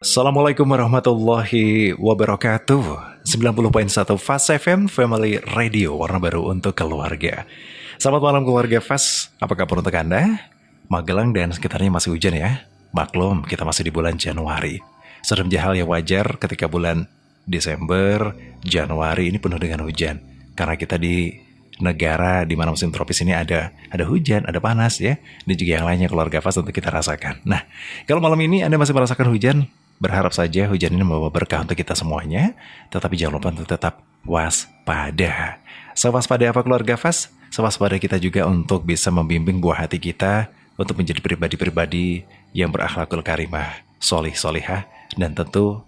Assalamualaikum warahmatullahi wabarakatuh. 90.1 Fast FM Family Radio, warna baru untuk keluarga. Selamat malam keluarga Fast. Apa kabar untuk Anda? Magelang dan sekitarnya masih hujan ya. Maklum, kita masih di bulan Januari. Sudah menjadi hal yang wajar ketika bulan Desember, Januari ini penuh dengan hujan. Karena kita di negara di mana musim tropis ini ada hujan, ada panas ya. Dan juga yang lainnya keluarga Fast untuk kita rasakan. Nah, kalau malam ini Anda masih merasakan hujan, berharap saja hujan ini membawa berkah untuk kita semuanya. Tetapi jangan lupa untuk tetap waspada. Sewaspada apa keluarga Fast? Sewaspada kita juga untuk bisa membimbing buah hati kita untuk menjadi pribadi-pribadi yang berakhlakul karimah, solih solihah, dan tentu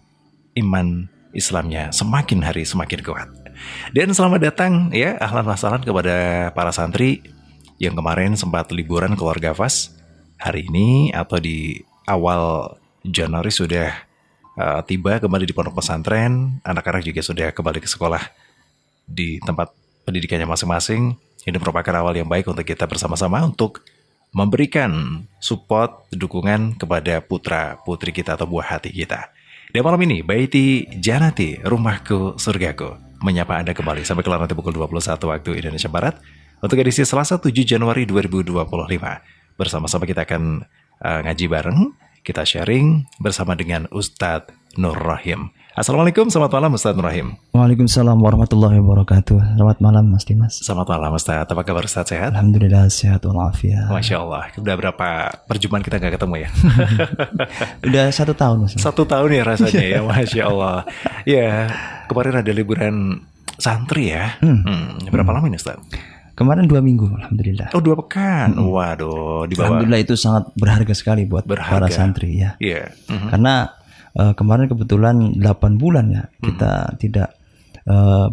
iman Islamnya semakin hari semakin kuat. Dan selamat datang ya, ahlan wa sahlan kepada para santri yang kemarin sempat liburan keluarga Fast. Hari ini atau di awal Januari sudah tiba kembali di pondok pesantren. Anak-anak juga sudah kembali ke sekolah di tempat pendidikannya masing-masing. Ini merupakan awal yang baik untuk kita bersama-sama untuk memberikan support, dukungan kepada putra-putri kita atau buah hati kita. Dan malam ini, Baiti Janati, Rumahku Surgaku, menyapa Anda kembali sampai kelar nanti pukul 21 waktu Indonesia Barat untuk edisi Selasa 7 Januari 2025. Bersama-sama kita akan ngaji bareng, kita sharing bersama dengan Ustadz Nur Rahim. Assalamualaikum, selamat malam Ustadz Nur Rahim. Waalaikumsalam warahmatullahi wabarakatuh. Selamat malam Mas Dimas. Selamat malam Ustadz, apa kabar Ustadz, sehat? Alhamdulillah sehat walafiat. Masya Allah, udah berapa perjumpaan kita gak ketemu ya? Udah 1 tahun Mas. 1 tahun ya rasanya ya, Masya Allah. Ya, kemarin ada liburan santri ya. Berapa lama ini Ustadz? Kemarin 2 minggu, alhamdulillah. Oh, 2 pekan. Waduh, di bawah. Alhamdulillah itu sangat berharga sekali buat para santri ya. Iya. Karena kemarin kebetulan 8 bulan ya kita tidak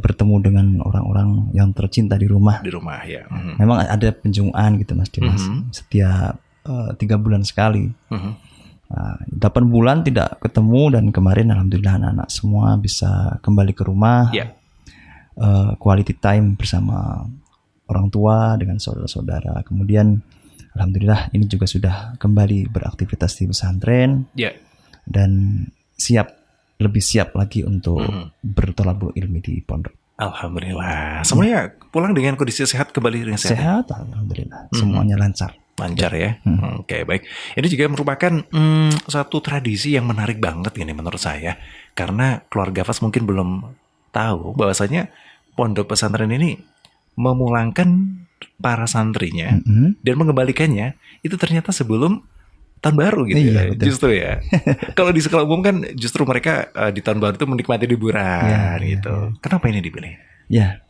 bertemu dengan orang-orang yang tercinta di rumah. Di rumah ya. Memang ada penjumuan gitu Mas Dimas. Setiap 3 bulan sekali. 8 bulan tidak ketemu dan kemarin alhamdulillah anak-anak semua bisa kembali ke rumah. Yeah. Quality time bersama orang tua dengan saudara-saudara. Kemudian alhamdulillah ini juga sudah kembali beraktivitas di pesantren. Yeah. Dan lebih siap lagi untuk bertolabul ilmi di pondok. Alhamdulillah. Semuanya pulang dengan kondisi sehat, kembali dengan sehat. Sehat, alhamdulillah. Semuanya lancar. Lancar ya. Oke, baik. Ini juga merupakan satu tradisi yang menarik banget ini menurut saya. Karena keluarga Fast mungkin belum tahu bahwasanya pondok pesantren ini memulangkan para santrinya dan mengembalikannya itu ternyata sebelum tahun baru gitu. Iya, ya. betul. Justru ya. Kalau di sekolah umum kan justru mereka di tahun baru itu menikmati liburan gitu. Ya. Kenapa ini dipilih? Ya,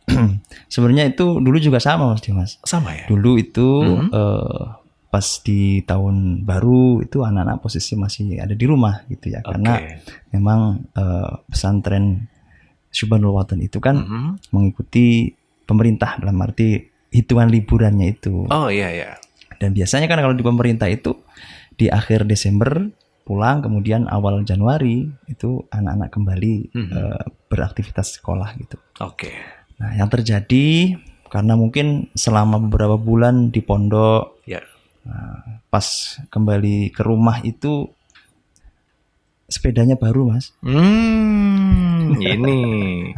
sebenarnya itu dulu juga sama Mas Dimas. Sama ya? Dulu itu pas di tahun baru itu anak-anak posisi masih ada di rumah gitu ya. Karena memang pesantren Syubhanul Watan itu kan mengikuti pemerintah dalam arti hitungan liburannya itu. Oh iya ya. Dan biasanya kan kalau di pemerintah itu di akhir Desember pulang, kemudian awal Januari itu anak-anak kembali beraktivitas sekolah gitu. Oke. Nah, yang terjadi karena mungkin selama beberapa bulan di pondok, pas kembali ke rumah itu sepedanya baru Mas. Ini.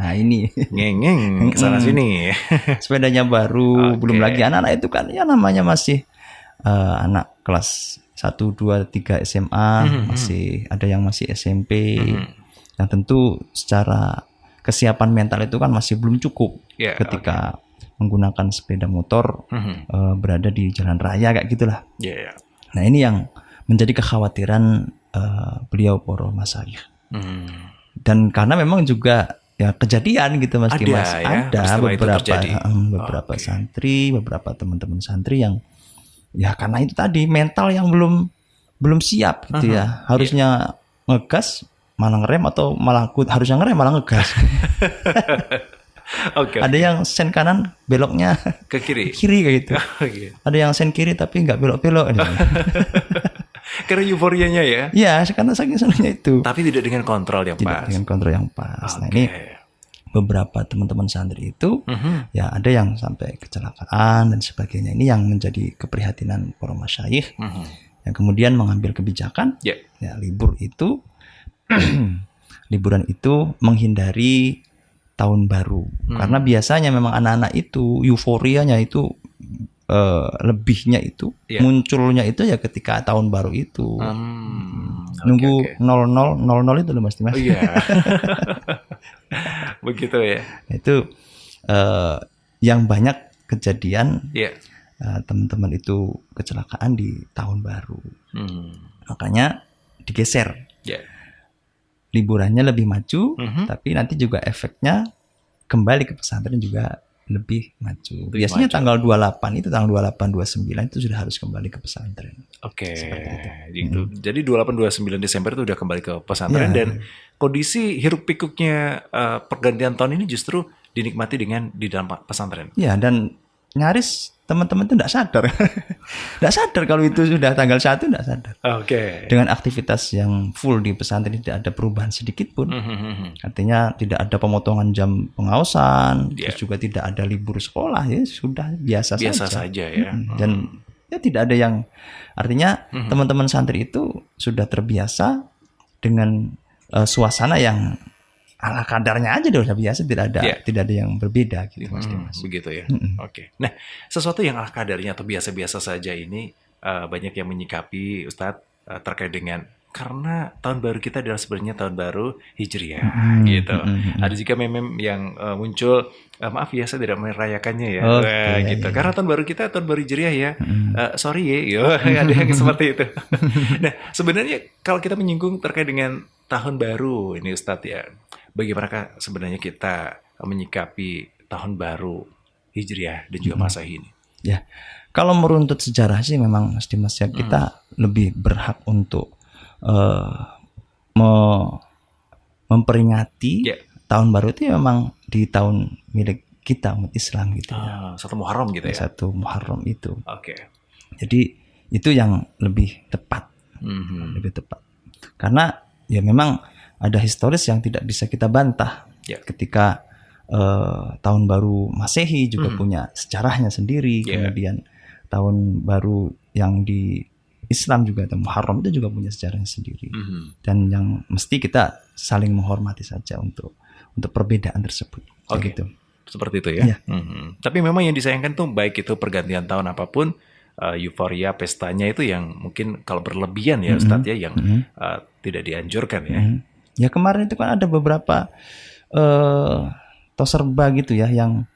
Nah ini ngeng kesana sini. Sepedanya baru, belum lagi anak-anak itu kan ya namanya masih anak kelas 1, 2, 3 SMA, masih ada yang masih SMP. Yang tentu secara kesiapan mental itu kan masih belum cukup ketika menggunakan sepeda motor berada di jalan raya kayak gitulah. Nah ini yang menjadi kekhawatiran beliau para masyayikh. Dan karena memang juga ya kejadian gitu Mas Dimas, ada beberapa santri, beberapa teman-teman santri yang ya karena itu tadi mental yang belum siap gitu ya. Harusnya ngegas malah ngerem atau malah harusnya ngerem malah ngegas. Ada yang sen kanan beloknya ke kiri kayak gitu. Ada yang sen kiri tapi nggak belok-belok. Karena euforianya ya. Iya, karena saking senangnya itu. Tapi tidak dengan kontrol yang pas. Tidak dengan kontrol yang pas. Nah ini beberapa teman-teman santri itu ya ada yang sampai kecelakaan dan sebagainya. Ini yang menjadi keprihatinan para masyayikh yang kemudian mengambil kebijakan ya libur itu liburan itu menghindari tahun baru. Karena biasanya memang anak-anak itu euforianya itu lebihnya itu munculnya itu ya ketika tahun baru itu. Nunggu 0000 itu loh Mas Dimas. Oh iya. Begitu ya. Itu yang banyak kejadian teman-teman itu kecelakaan di tahun baru. Makanya digeser. Liburannya lebih maju, tapi nanti juga efeknya kembali ke pesantren juga lebih maju. Biasanya tanggal 28 itu, tanggal 28, 29 itu sudah harus kembali ke pesantren. Oke. Gitu. Jadi 28, 29 Desember itu udah kembali ke pesantren dan kondisi hiruk pikuknya pergantian tahun ini justru dinikmati dengan di dalam pesantren. Ya, dan nyaris teman-teman itu tidak sadar. Tidak sadar kalau itu sudah tanggal 1, tidak sadar. Oke. Dengan aktivitas yang full di pesantren tidak ada perubahan sedikit pun. Artinya tidak ada pemotongan jam pengawasan, terus juga tidak ada libur sekolah, ya sudah biasa saja ya. Dan ya tidak ada yang, artinya teman-teman santri itu sudah terbiasa dengan suasana yang ala kadarnya aja udah biasa, tidak ada yang berbeda gitu Mas Dimas. Begitu ya. Oke. Nah, sesuatu yang ala kadarnya atau biasa-biasa saja ini banyak yang menyikapi Ustadz terkait dengan karena tahun baru kita adalah sebenarnya tahun baru Hijriah gitu. Ada juga meme yang muncul, maaf ya saya tidak merayakannya ya. Gitu. Karena tahun baru kita tahun baru Hijriah ya. Sorry ya. Ada yang seperti itu. Nah, sebenarnya kalau kita menyinggung terkait dengan tahun baru ini Ustadz ya. Bagaimana sebenarnya kita menyikapi tahun baru Hijriah dan juga Masehi ini? Ya, kalau meruntut sejarah sih memang Mas Dimas ya, kita lebih berhak untuk memperingati tahun baru itu memang di tahun milik kita umat Islam gitu ya. Satu Muharram gitu ya. Satu Muharram itu. Oke. Jadi itu yang lebih tepat. Lebih tepat. Karena ya memang ada historis yang tidak bisa kita bantah. Ketika tahun baru Masehi juga punya sejarahnya sendiri. Kemudian tahun baru yang di Islam juga, atau Muharram itu juga punya sejarahnya sendiri. Dan yang mesti kita saling menghormati saja untuk perbedaan tersebut. Gitu. Seperti itu ya. Tapi memang yang disayangkan tuh baik itu pergantian tahun apapun, euforia pestanya itu yang mungkin kalau berlebihan ya Ustadz ya, yang tidak dianjurkan ya. Ya kemarin itu kan ada beberapa toserba gitu ya yang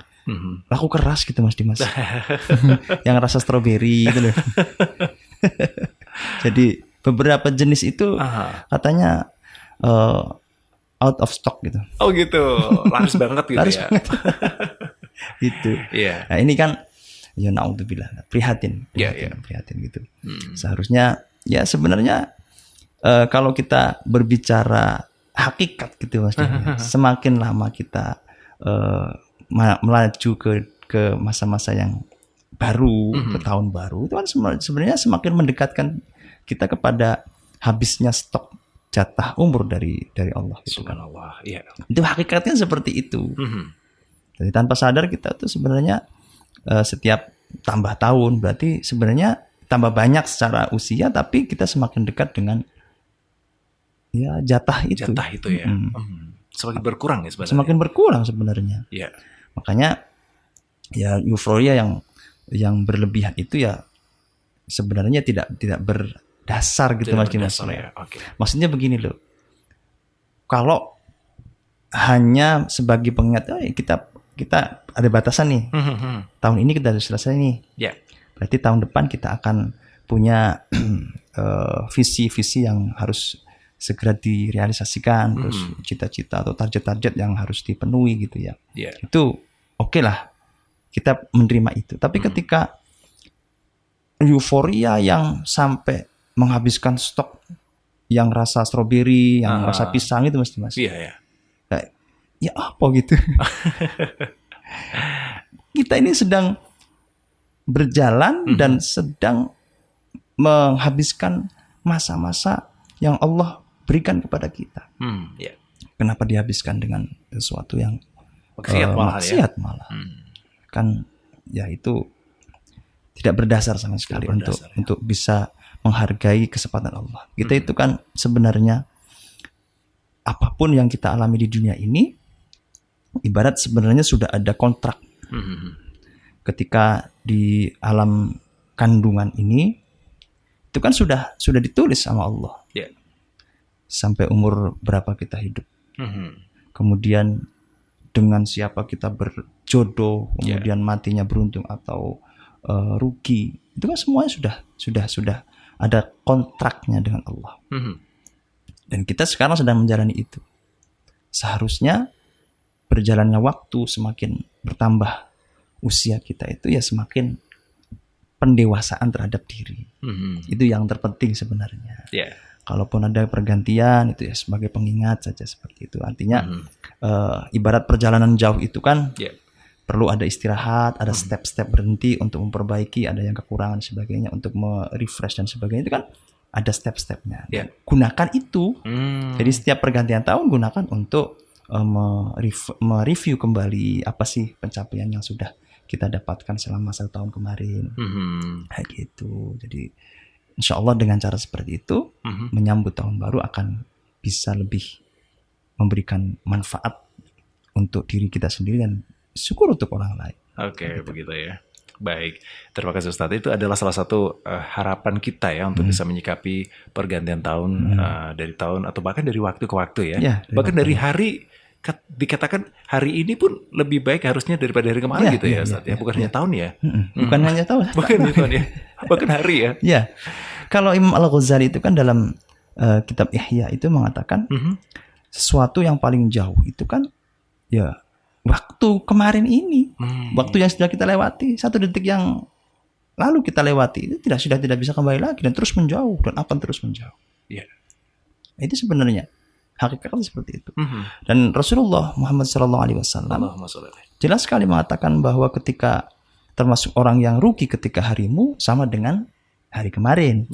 laku keras gitu Mas Dimas. Yang rasa stroberi gitu loh. Jadi beberapa jenis itu katanya out of stock gitu. Oh gitu, laris banget gitu laris ya. Banget. Gitu. Nah ini kan ya naudzubillah, prihatin gitu. Seharusnya ya sebenarnya kalau kita berbicara hakikat gitu Mas Dimas, semakin lama kita melaju ke masa-masa yang baru, ke tahun baru, itu kan sebenarnya semakin mendekatkan kita kepada habisnya stok jatah umur dari Allah gitu kan. Subhanallah, iya. Itu hakikatnya seperti itu. Jadi tanpa sadar kita tuh sebenarnya setiap tambah tahun berarti sebenarnya tambah banyak secara usia, tapi kita semakin dekat dengan ya jatah itu ya. Semakin berkurang ya sebenarnya. Semakin berkurang sebenarnya. Iya. Makanya ya euforia yang berlebihan itu ya sebenarnya tidak berdasar gitu Mas Dimas. Ya. Maksudnya begini loh. Kalau hanya sebagai pengingat, kita ada batasan nih. Tahun ini kita harus selesai nih. Berarti tahun depan kita akan punya visi-visi yang harus segera direalisasikan, terus cita-cita atau target-target yang harus dipenuhi gitu ya. Itu oke lah, kita menerima itu. Tapi ketika euforia yang sampai menghabiskan stok yang rasa stroberi, yang rasa pisang itu Mas. Iya. Ya apa gitu. Kita ini sedang berjalan dan sedang menghabiskan masa-masa yang Allah berikan kepada kita. Kenapa dihabiskan dengan sesuatu yang maksiat malah? Kan ya itu tidak berdasar sama sekali untuk bisa menghargai kesempatan Allah. Kita itu kan sebenarnya apapun yang kita alami di dunia ini, ibarat sebenarnya sudah ada kontrak. Ketika di alam kandungan ini, itu kan sudah ditulis sama Allah. Yeah. Sampai umur berapa kita hidup. Kemudian dengan siapa kita berjodoh, kemudian matinya beruntung atau rugi. Itu kan semuanya sudah ada kontraknya dengan Allah. Dan kita sekarang sedang menjalani itu. Seharusnya berjalannya waktu semakin bertambah usia kita itu ya semakin pendewasaan terhadap diri. Itu yang terpenting sebenarnya. Yeah. Kalaupun ada pergantian itu ya sebagai pengingat saja seperti itu. Artinya ibarat perjalanan jauh itu kan perlu ada istirahat, ada step-step berhenti untuk memperbaiki, ada yang kekurangan sebagainya untuk merefresh dan sebagainya, itu kan ada step-stepnya. Gunakan itu. Jadi setiap pergantian tahun gunakan untuk mereview kembali apa sih pencapaian yang sudah kita dapatkan selama 1 tahun kemarin. Kayak gitu. Jadi insya Allah dengan cara seperti itu menyambut tahun baru akan bisa lebih memberikan manfaat untuk diri kita sendiri dan syukur untuk orang lain. Oke, begitu ya. Baik, terima kasih Ustadz. Itu adalah salah satu harapan kita ya untuk bisa menyikapi pergantian tahun dari tahun atau bahkan dari waktu ke waktu ya. Bahkan dari hari dikatakan hari ini pun lebih baik harusnya daripada hari kemarin gitu ya Ustadz ya. Bukan hanya tahun ya. Bukan hanya tahun. Bukan hanya tahun ya. Bahkan hari ya. Ya. Kalau Imam Al-Ghazali itu kan dalam kitab Ihya itu mengatakan sesuatu yang paling jauh itu kan ya waktu kemarin ini, waktu yang sudah kita lewati, 1 detik yang lalu kita lewati itu sudah tidak bisa kembali lagi dan terus menjauh dan akan terus menjauh. Itu sebenarnya hakikatnya seperti itu. Dan Rasulullah Muhammad SAW jelas sekali mengatakan bahwa ketika termasuk orang yang rugi ketika harimu sama dengan hari kemarin.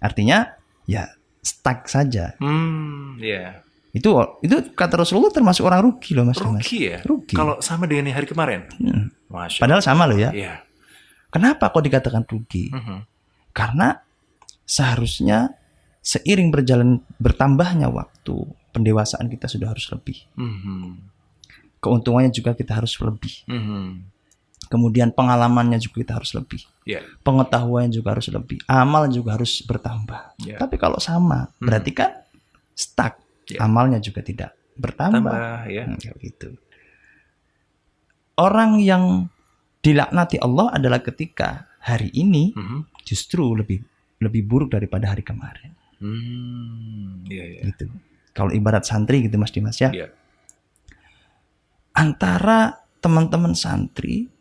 Artinya ya stuck saja. Itu kata Rasulullah termasuk orang rugi loh Mas. Rugi ya? Rugi. Kalau sama dengan hari kemarin? Padahal sama loh ya. Kenapa kok dikatakan rugi? Karena seharusnya seiring bertambahnya waktu, pendewasaan kita sudah harus lebih. Keuntungannya juga kita harus lebih. Kemudian pengalamannya juga kita harus lebih. Pengetahuannya juga harus lebih. Amal juga harus bertambah. Tapi kalau sama, berarti kan stuck. Amalnya juga tidak bertambah. Gitu. Orang yang dilaknati Allah adalah ketika hari ini justru lebih buruk daripada hari kemarin. Gitu. Kalau ibarat santri gitu Mas Dimas ya. Antara teman-teman santri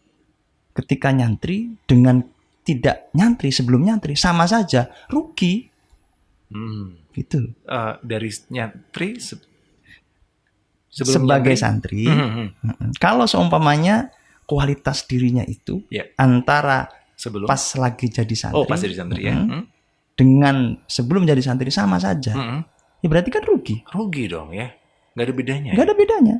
ketika nyantri dengan tidak nyantri sebelum nyantri sama saja rugi. Gitu. Dari nyantri sebagai santri, kalau seumpamanya kualitas dirinya itu antara sebelum pas lagi jadi santri, pas jadi santri dengan sebelum jadi santri sama saja, ya berarti kan rugi. Rugi dong ya, nggak ada bedanya. Nggak ada bedanya.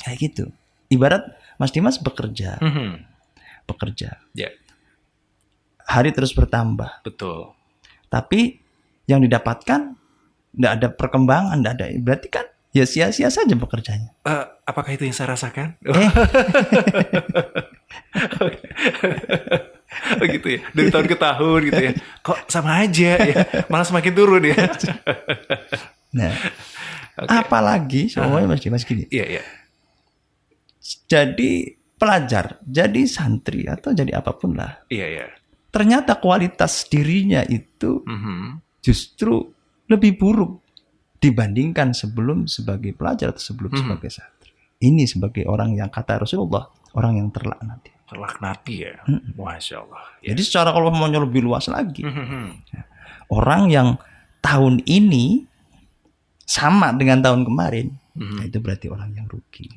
Kayak gitu. Ibarat Mas Dimas bekerja, hari terus bertambah. Betul. Tapi yang didapatkan nggak ada perkembangan, nggak ada, berarti kan ya sia-sia saja bekerjanya. Apakah itu yang saya rasakan? Gitu ya, dari tahun ke tahun gitu ya. Kok sama aja ya, malah semakin turun ya. Nah, apalagi semuanya Mas gini. Jadi pelajar, jadi santri atau jadi apapun lah. Ternyata kualitas dirinya itu justru lebih buruk dibandingkan sebelum sebagai pelajar atau sebelum sebagai santri. Ini sebagai orang yang kata Rasulullah, orang yang terlaknati. Terlaknati ya, Masya Allah. Jadi secara kalau mau lebih luas lagi, orang yang tahun ini sama dengan tahun kemarin, itu berarti orang yang rugi.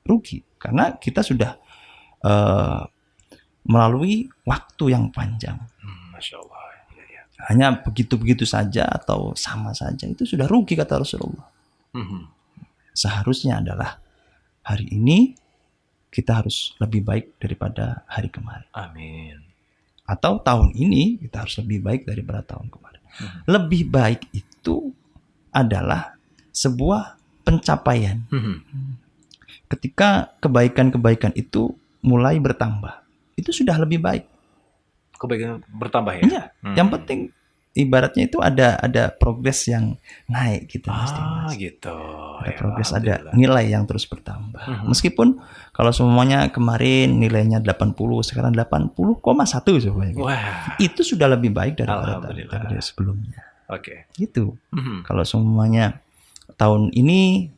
Rugi, karena kita sudah melalui waktu yang panjang. Masya Allah. Hanya begitu-begitu saja atau sama saja itu sudah rugi kata Rasulullah. Seharusnya adalah hari ini kita harus lebih baik daripada hari kemarin. Amin. Atau tahun ini kita harus lebih baik daripada tahun kemarin. Lebih baik itu adalah sebuah pencapaian. Mhm. Ketika kebaikan-kebaikan itu mulai bertambah, itu sudah lebih baik. Kebaikan bertambah ya. Iya, yang penting ibaratnya itu ada progres yang naik gitu Mas Ah, Dimas. gitu. Ada Ya, progres, ada alhamdulillah. nilai yang terus bertambah. Meskipun kalau semuanya kemarin nilainya 80, sekarang 80,1 coba. Wah, Itu sudah lebih baik daripada alhamdulillah. dari sebelumnya. Oke. Gitu. Mhm. Kalau semuanya tahun ini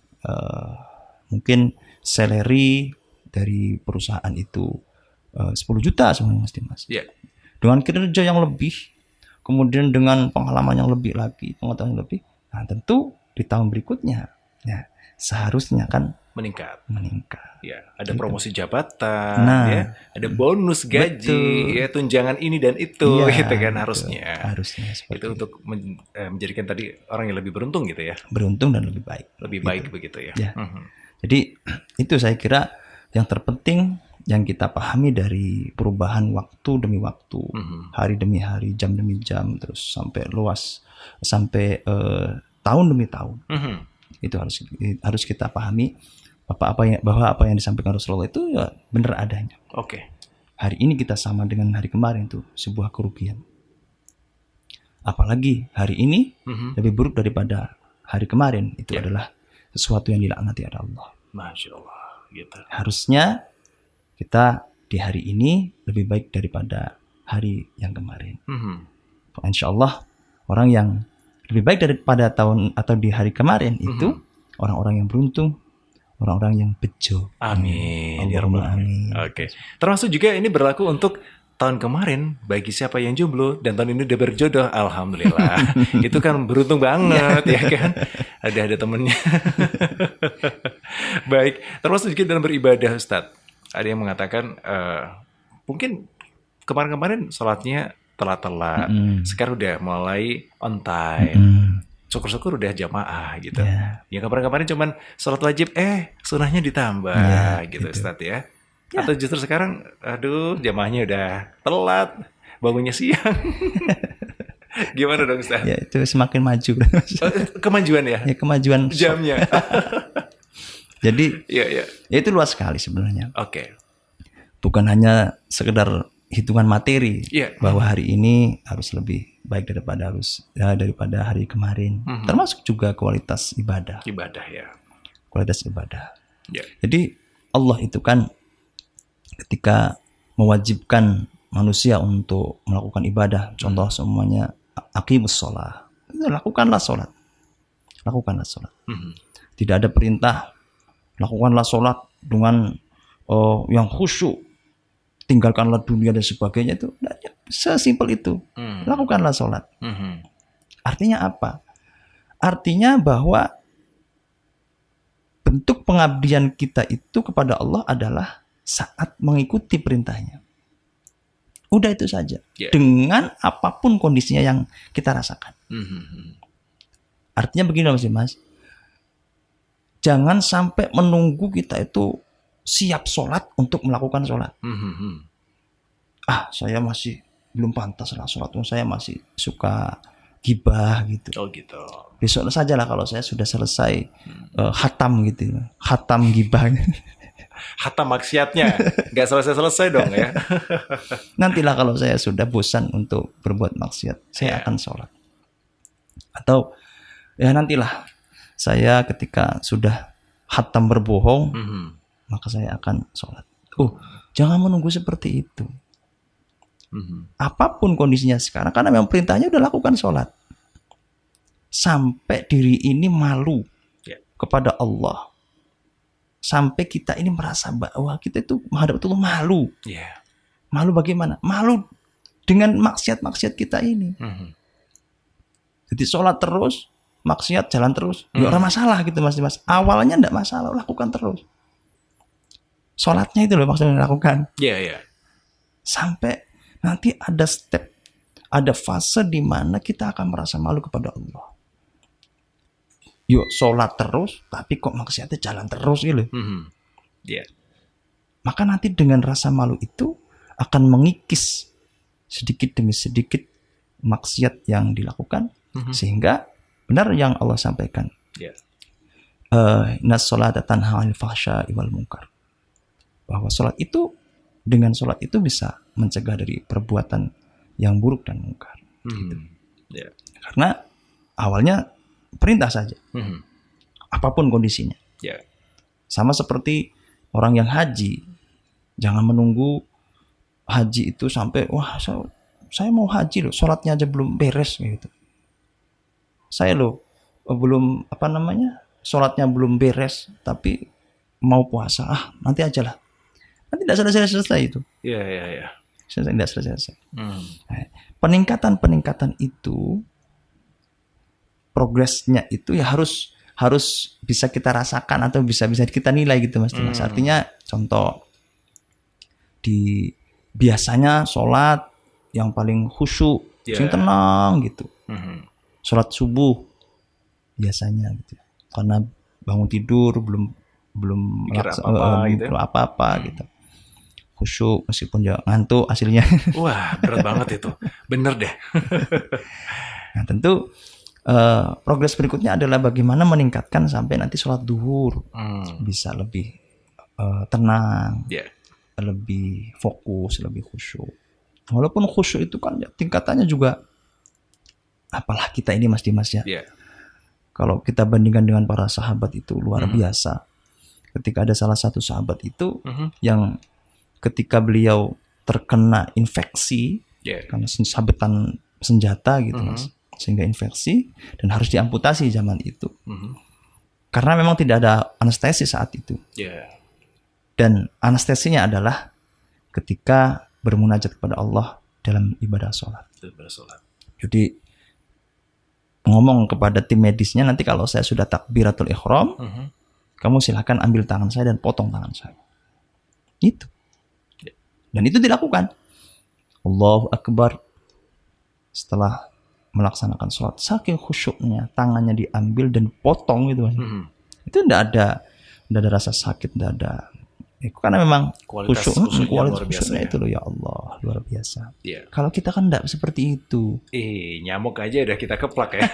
mungkin salary dari perusahaan itu 10 juta semuanya Mas Dimas. Ya. Dengan kinerja yang lebih, kemudian dengan pengalaman yang lebih lagi, pengetahuan yang lebih, nah tentu di tahun berikutnya ya seharusnya kan Meningkat. meningkat. Ya, ada promosi jabatan, Nah, ya, ada bonus gaji, betul. ya, tunjangan ini dan itu, Iya, gitu kan betul. harusnya. Harusnya seperti Itu untuk menjadikan tadi orang yang lebih beruntung gitu ya, beruntung dan lebih baik. lebih baik begitu ya. Ya. Mhm. Jadi itu saya kira yang terpenting yang kita pahami dari perubahan waktu demi waktu, hari demi hari, jam demi jam, terus sampai luas, sampai tahun demi tahun. Mhm. Itu harus kita pahami bahwa apa yang disampaikan Rasulullah itu ya benar adanya. Oke. Hari ini kita sama dengan hari kemarin itu sebuah kerugian. Apalagi hari ini lebih buruk daripada hari kemarin, itu adalah sesuatu yang dilaknati oleh Allah. Masya Allah, gitu. Harusnya kita di hari ini lebih baik daripada hari yang kemarin. Mhm. Insya Allah orang yang lebih baik daripada tahun atau di hari kemarin itu orang-orang yang beruntung, orang-orang yang bejo. Amin. Ya Rabbal Allahumma Alamin. amin. Oke. Termasuk juga ini berlaku untuk tahun kemarin bagi siapa yang jomblo dan tahun ini udah berjodoh, alhamdulillah. Itu kan beruntung banget ya kan. Ada temennya. Baik. Termasuk juga dalam beribadah, Ustadz. Ada yang mengatakan mungkin kemarin-kemarin sholatnya telat-telat. Sekarang udah mulai on time. Syukur-syukur udah jamaah gitu. Yang kemarin-kemarin cuman sholat wajib, sunahnya ditambah gitu Ustadz ya. Atau justru sekarang, aduh jamaahnya udah telat, bangunnya siang. Gimana dong Ustadz? Ya itu semakin maju. Kemajuan ya? Ya kemajuan Jamnya. Jadi Iya. ya itu luas sekali sebenarnya. Oke. Bukan hanya sekedar hitungan materi bahwa hari ini harus lebih baik daripada hari kemarin. Termasuk juga kualitas ibadah. Ibadah ya. Kualitas ibadah. Ya. Jadi Allah itu kan ketika mewajibkan manusia untuk melakukan ibadah, contoh semuanya aqimus sholah, lakukanlah sholat. Tidak ada perintah lakukanlah sholat dengan yang khusyuk, tinggalkanlah dunia dan sebagainya, itu sesimpel itu. Lakukanlah sholat. Artinya apa? Artinya bahwa bentuk pengabdian kita itu kepada Allah adalah saat mengikuti perintahnya. Udah itu saja. Dengan apapun kondisinya yang kita rasakan. Artinya begini Mas. Jangan sampai menunggu kita itu siap sholat untuk melakukan sholat. Saya masih belum pantas lah sholat. Saya masih suka gibah gitu. Oh gitu. Besok saja lah kalau saya sudah selesai khatam gitu. Khatam gibah. Hatam maksiatnya. Gak selesai-selesai dong ya. Nantilah kalau saya sudah bosan untuk berbuat maksiat, saya akan sholat. Atau ya nantilah saya ketika sudah khatam berbohong, maka saya akan sholat. Jangan menunggu seperti itu. Apapun kondisinya sekarang, karena memang perintahnya udah lakukan sholat. Sampai diri ini malu kepada Allah. Sampai kita ini merasa bahwa kita itu menghadap Allah malu. Malu bagaimana? Malu dengan maksiat-maksiat kita ini. Jadi sholat terus, maksiat jalan terus, ya orang masalah gitu Mas. Awalnya enggak masalah, lakukan terus. Sholatnya itu loh maksudnya lakukan. Iya. Sampai nanti ada step, ada fase di mana kita akan merasa malu kepada Allah. Yuk sholat terus, tapi kok maksiatnya jalan terus gitu. Maka nanti dengan rasa malu itu akan mengikis sedikit demi sedikit maksiat yang dilakukan, sehingga Benar yang Allah sampaikan. Ya. Inna sholata tanha 'anil fahsya'i wal munkar. Bahwa dengan sholat itu bisa mencegah dari perbuatan yang buruk dan mungkar. Ya. Karena awalnya perintah saja, apapun kondisinya. Ya. Sama seperti orang yang haji, jangan menunggu haji itu sampai saya mau haji loh, sholatnya aja belum beres gitu. Saya loh belum sholatnya belum beres, tapi mau puasa, nanti aja lah. Nanti tidak selesai itu. Iya. Tidak selesai. Peningkatan itu, progresnya itu ya harus bisa kita rasakan atau bisa kita nilai gitu Mas Dimas. Artinya contoh, biasanya sholat yang paling khusyuk, yang tenang gitu. Sholat subuh biasanya gitu. Karena bangun tidur belum apa-apa gitu. Khusyuk meskipun ya ngantuk hasilnya. Wah, berat banget itu. Bener deh. Nah, tentu progres berikutnya adalah bagaimana meningkatkan sampai nanti sholat duhur bisa lebih tenang, lebih fokus, lebih khusyuk. Walaupun khusyuk itu kan ya, tingkatannya juga, apalah kita ini Mas Dimas ya. Kalau kita bandingkan dengan para sahabat itu luar biasa. Ketika ada salah satu sahabat itu yang ketika beliau terkena infeksi karena sabetan senjata gitu Mas, sehingga infeksi dan harus diamputasi zaman itu. Karena memang tidak ada anestesi saat itu. Dan anestesinya adalah ketika bermunajat kepada Allah dalam ibadah sholat. Jadi ngomong kepada tim medisnya, nanti kalau saya sudah takbiratul ihram, kamu silahkan ambil tangan saya dan potong tangan saya. Itu. Dan itu dilakukan. Allahu Akbar. Setelah melaksanakan sholat, saking khusyuknya, tangannya diambil dan potong gitu. Itu tidak ada rasa sakit, tidak ada. Karena memang kualitas khusyuknya itu loh, ya Allah, luar biasa. Kalau kita kan tidak seperti itu. Nyamuk aja udah kita keplak ya.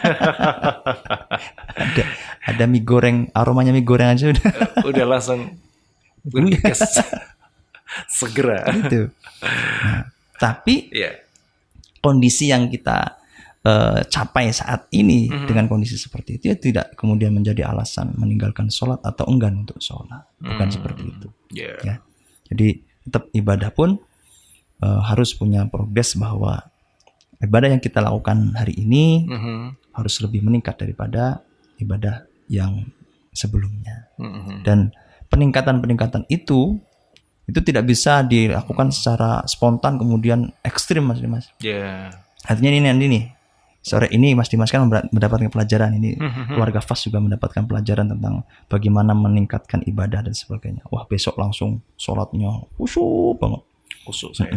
ada mie goreng, aromanya mie goreng aja udah langsung segera. Gitu. Nah, tapi kondisi yang kita capai saat ini dengan kondisi seperti itu ya tidak kemudian menjadi alasan meninggalkan sholat atau enggan untuk sholat. Bukan seperti itu. Ya. Jadi tetap ibadah pun harus punya progres bahwa ibadah yang kita lakukan hari ini harus lebih meningkat daripada ibadah yang sebelumnya. Dan peningkatan itu tidak bisa dilakukan secara spontan kemudian ekstrim Mas Dimas. Artinya ini nanti nih, sore ini Mas Dimas kan mendapatkan pelajaran ini, keluarga FAS juga mendapatkan pelajaran tentang bagaimana meningkatkan ibadah dan sebagainya. Wah, besok langsung sholatnya khusyuk banget. Khusyuk saya.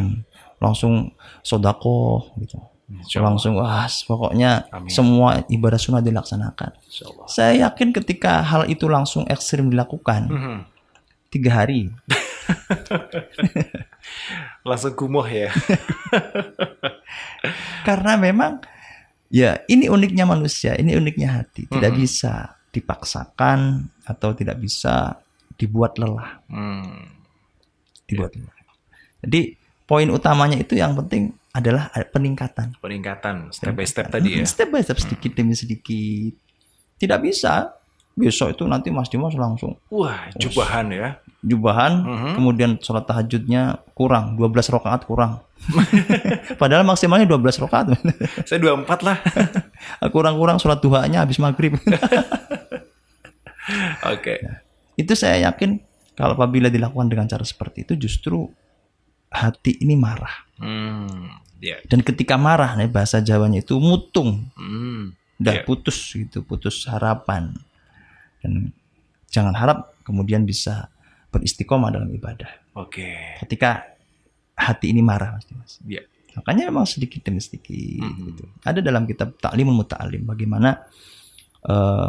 Langsung sodako gitu. Langsung pokoknya semua ibadah sunnah dilaksanakan. Saya yakin ketika hal itu langsung ekstrim dilakukan, 3 hari. Langsung kumuh ya. Karena memang ya ini uniknya manusia, ini uniknya hati. Tidak bisa dipaksakan atau tidak bisa dibuat lelah. Dibuat lelah. Jadi poin utamanya itu yang penting adalah peningkatan. Step by step tadi ya. Step by step, sedikit demi sedikit. Tidak bisa besok itu nanti Mas Dimas langsung jubahan ya. Kemudian sholat tahajudnya kurang, 12 rakaat kurang. Padahal maksimalnya 12 rakaat. Saya 24 lah. Kurang-kurang sholat duhanya habis maghrib. Itu saya yakin kalau apabila dilakukan dengan cara seperti itu justru hati ini marah. Dan ketika marah, bahasa Jawanya itu mutung. Putus gitu, putus harapan. Dan jangan harap kemudian bisa beristiqomah dalam ibadah. Ketika hati ini marah, Mas. Makanya memang sedikit demi sedikit. Gitu. Ada dalam kitab Ta'limul Muta'alim bagaimana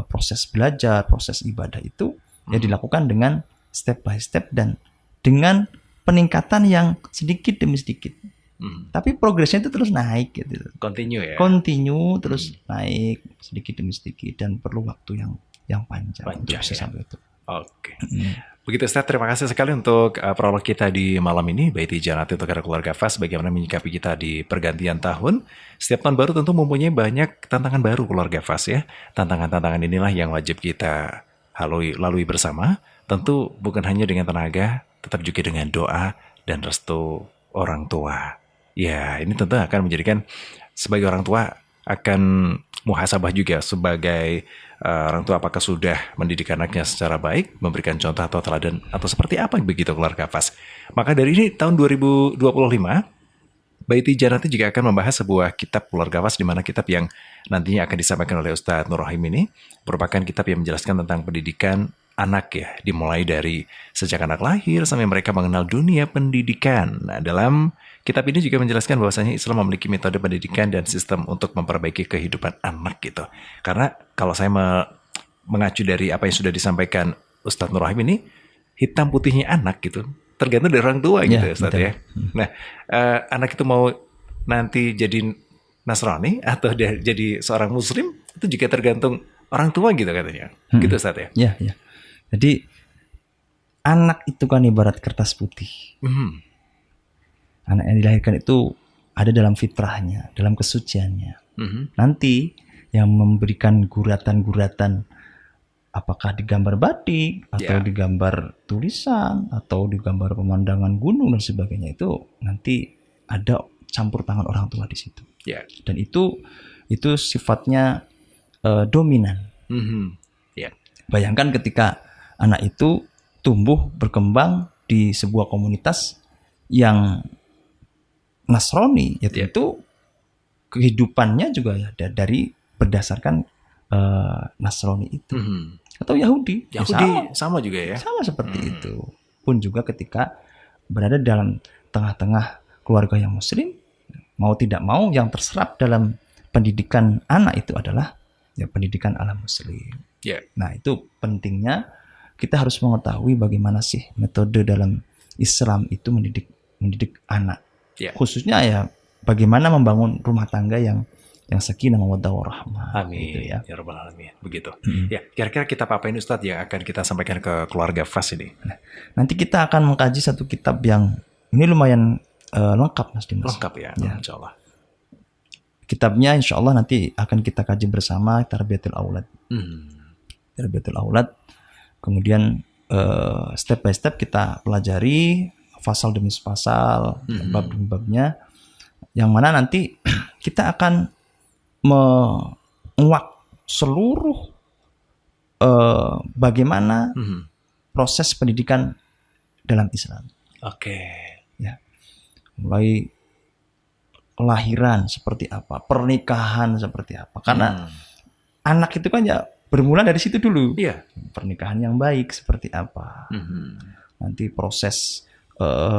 proses belajar, proses ibadah itu ya dilakukan dengan step by step dan dengan peningkatan yang sedikit demi sedikit. Tapi progresnya itu terus naik gitu. Continue ya. Continue terus naik sedikit demi sedikit dan perlu waktu yang panjang untuk bisa ya. sampai itu. Oke. Begitu Ustaz, terima kasih sekali untuk prolog kita di malam ini. Baiti Janati untuk keluarga Fas, bagaimana menyikapi kita di pergantian tahun. Setiap tahun baru tentu mempunyai banyak tantangan baru keluarga Fas ya. Tantangan-tantangan inilah yang wajib kita lalui bersama. Tentu bukan hanya dengan tenaga, tetap juga dengan doa dan restu orang tua. Ya, ini tentu akan menjadikan sebagai orang tua akan muhasabah juga sebagai orang tua, apakah sudah mendidik anaknya secara baik, memberikan contoh atau teladan, atau seperti apa begitu keluarga Fas. Maka dari ini tahun 2025, Baiti Janati juga akan membahas sebuah kitab keluarga Fas, di mana kitab yang nantinya akan disampaikan oleh Ustadz Nur Rahim ini merupakan kitab yang menjelaskan tentang pendidikan anak ya, dimulai dari sejak anak lahir sampai mereka mengenal dunia pendidikan. Nah, dalam kitab ini juga menjelaskan bahwasanya Islam memiliki metode pendidikan dan sistem untuk memperbaiki kehidupan anak gitu. Karena kalau saya mengacu dari apa yang sudah disampaikan Ustadz Nur Rahim ini, hitam putihnya anak gitu, tergantung dari orang tua gitu Ustadz ya. Nah, anak itu mau nanti jadi Nasrani atau dia jadi seorang Muslim, itu juga tergantung orang tua gitu katanya. Gitu Ustadz ya. Ya. Jadi anak itu kan ibarat kertas putih. Anak yang dilahirkan itu ada dalam fitrahnya, dalam kesuciannya. Nanti yang memberikan guratan-guratan, apakah digambar batik, atau digambar tulisan, atau digambar pemandangan gunung dan sebagainya, itu nanti ada campur tangan orang tua di situ. Dan itu sifatnya dominan. Bayangkan ketika anak itu tumbuh berkembang di sebuah komunitas yang Nasrani, ya tentu kehidupannya juga dari berdasarkan Nasrani itu. Atau Yahudi sama juga ya. Sama seperti itu. Pun juga ketika berada dalam tengah-tengah keluarga yang Muslim, mau tidak mau yang terserap dalam pendidikan anak itu adalah ya pendidikan ala Muslim. Nah, itu pentingnya kita harus mengetahui bagaimana sih metode dalam Islam itu mendidik anak. Khususnya ya bagaimana membangun rumah tangga yang sakinah mawaddah warahmah. Amin gitu ya. Ya rabbal alamin. Begitu. Ya, kira-kira kitab apa ini Ustadz yang akan kita sampaikan ke keluarga Fas ini? Nah, nanti kita akan mengkaji satu kitab yang ini lumayan lengkap Mas Dimas. Lengkap ya. Insyaallah. Kitabnya insyaallah nanti aakan kita kaji bersama, Tarbiyatul Aulad. Tarbiyatul Aulad. Kemudian step by step kita pelajari pasal demi pasal, bab demi babnya, yang mana nanti kita akan menguak seluruh bagaimana proses pendidikan dalam Islam. Ya, mulai kelahiran seperti apa, pernikahan seperti apa, karena anak itu kan ya bermula dari situ dulu. Pernikahan yang baik seperti apa. Nanti proses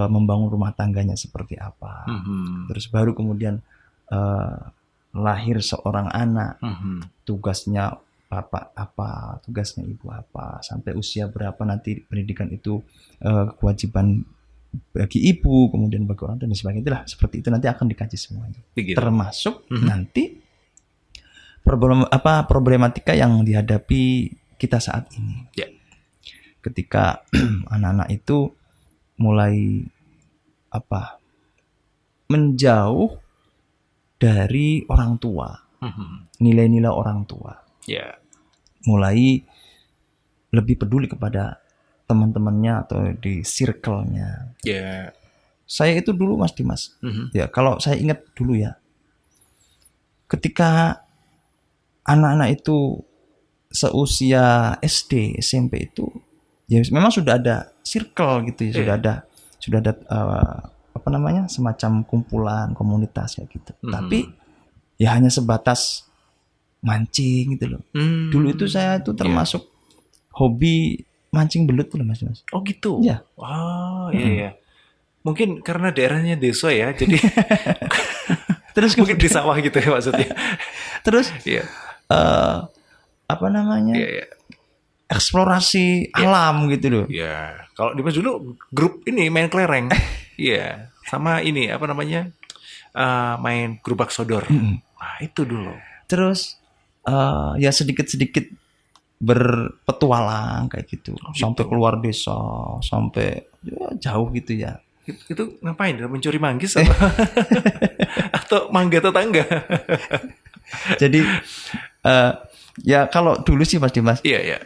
membangun rumah tangganya seperti apa. Terus baru kemudian lahir seorang anak. Tugasnya bapak apa, tugasnya ibu apa, sampai usia berapa nanti pendidikan itu kewajiban bagi ibu, kemudian bagi orang tua dan sebagainya. Itulah seperti itu nanti akan dikaji semuanya. Termasuk nanti problematika yang dihadapi kita saat ini. Ketika anak-anak itu mulai menjauh dari orang tua, nilai-nilai orang tua, mulai lebih peduli kepada teman-temannya atau di circle-nya. Saya itu dulu Mas Dimas, ya kalau saya ingat dulu ya, ketika anak-anak itu seusia SD, SMP itu ya memang sudah ada circle gitu ya, sudah ada semacam kumpulan komunitas kayak gitu. Tapi ya hanya sebatas mancing gitu loh. Dulu itu saya itu termasuk hobi mancing belut tuh Mas. Oh gitu. Ya. Iya. Mungkin karena daerahnya desa ya, jadi terus mungkin di sawah gitu ya maksudnya. Terus eksplorasi alam gitu loh. Kalau di Mas dulu grup ini main kelereng. Sama ini main gerobak sodor. Nah itu dulu. Terus ya sedikit-sedikit berpetualang kayak gitu. Sampai keluar desa, sampai ya, jauh gitu ya. Itu ngapain? Mencuri manggis atau, atau mangga tetangga? Jadi ya kalau dulu sih Mas Dimas, Iya.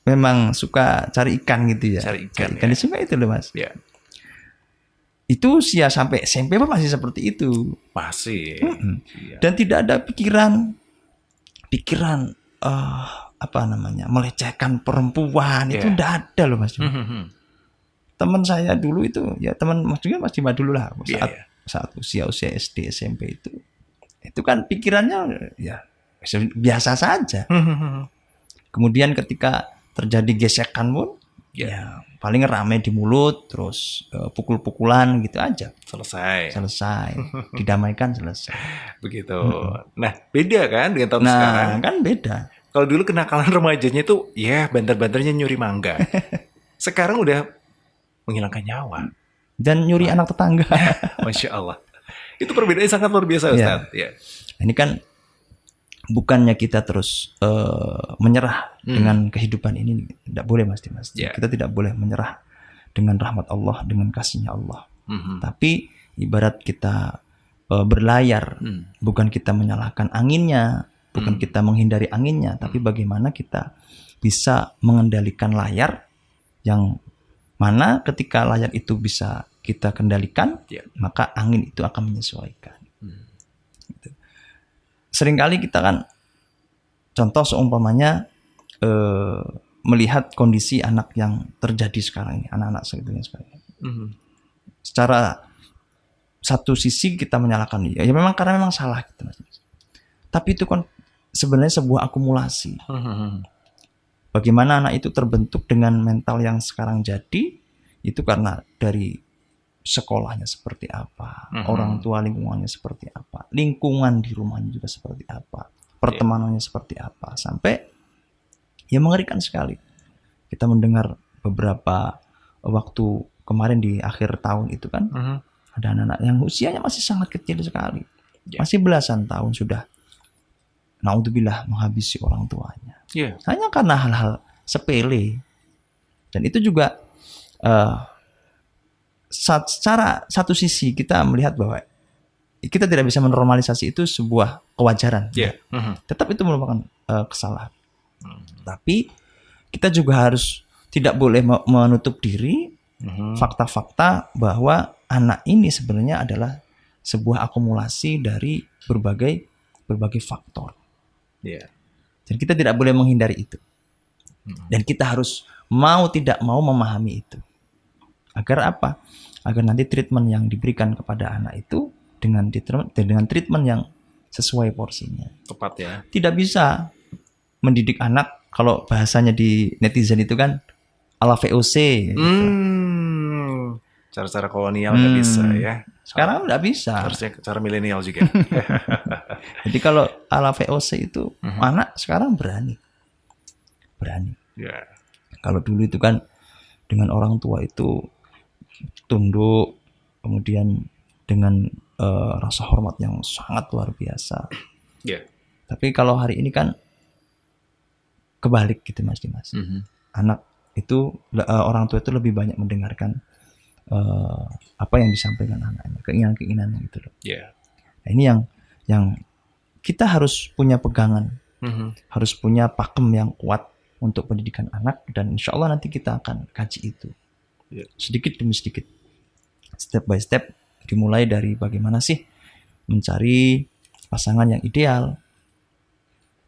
memang suka cari ikan gitu ya. Cari ikan di sungai itu loh Mas. Iya. Itu sih ya sampai SMP masih seperti itu. Masih. Iya. Dan tidak ada pikiran apa namanya, melecehkan perempuan. Itu udah ada loh Mas. Teman saya dulu itu ya teman maksudnya Mas Dimas dulu lah saat usia SD SMP itu kan pikirannya ya biasa saja. Kemudian ketika terjadi gesekan pun ya paling rame di mulut, terus pukul-pukulan gitu aja. Selesai. Didamaikan, selesai. Begitu. Nah, beda kan dengan tahun sekarang? Nah, kan beda. Kalau dulu kenakalan remajanya itu ya banter-banternya nyuri mangga. Sekarang udah menghilangkan nyawa. Dan nyuri anak tetangga. Masya Allah. Itu perbedaannya sangat luar biasa Ustaz. Ya. Ini kan bukannya kita terus menyerah dengan kehidupan ini. Tidak boleh Mas Dimas. Kita tidak boleh menyerah dengan rahmat Allah, dengan kasihnya Allah. Tapi ibarat kita berlayar, bukan kita menyalahkan anginnya, bukan kita menghindari anginnya, tapi bagaimana kita bisa mengendalikan layar yang mana ketika layar itu bisa kita kendalikan, maka angin itu akan menyesuaikan. Gitu. Seringkali kita kan, contoh seumpamanya melihat kondisi anak yang terjadi sekarang ini, anak-anak sebetulnya sekarang. Secara satu sisi kita menyalahkan dia, ya memang karena memang salah gitu, Mas. Tapi itu kan sebenarnya sebuah akumulasi. Bagaimana anak itu terbentuk dengan mental yang sekarang jadi, itu karena dari sekolahnya seperti apa, orang tua lingkungannya seperti apa, lingkungan di rumahnya juga seperti apa, pertemanannya seperti apa, sampai ya mengerikan sekali. Kita mendengar beberapa waktu kemarin di akhir tahun itu kan, ada anak-anak yang usianya masih sangat kecil sekali, masih belasan tahun sudah, naudzubillah, menghabisi orang tuanya. Hanya karena hal-hal sepele. Dan itu juga secara satu sisi kita melihat bahwa kita tidak bisa menormalisasi itu sebuah kewajaran. Tetap itu merupakan kesalahan. Tapi kita juga harus tidak boleh menutup diri fakta-fakta bahwa anak ini sebenarnya adalah sebuah akumulasi dari berbagai faktor. Dan kita tidak boleh menghindari itu. Dan kita harus mau tidak mau memahami itu. Agar apa? Agar nanti treatment yang diberikan kepada anak itu dengan treatment yang sesuai porsinya. Tepat ya. Tidak bisa mendidik anak, kalau bahasanya di netizen itu kan ala VOC. Gitu. Cara-cara kolonial nggak bisa ya. Sekarang nggak bisa. Harusnya cara milenial juga. Jadi kalau ala VOC itu anak sekarang berani. Kalau dulu itu kan dengan orang tua itu tunduk, kemudian dengan rasa hormat yang sangat luar biasa. Tapi kalau hari ini kan kebalik gitu Mas Dimas. Anak itu orang tua itu lebih banyak mendengarkan apa yang disampaikan anaknya, keinginan-keinginannya gitu loh. Nah, ini yang kita harus punya pegangan, harus punya pakem yang kuat untuk pendidikan anak, dan insya Allah nanti kita akan kaji itu sedikit demi sedikit, step by step, dimulai dari bagaimana sih mencari pasangan yang ideal,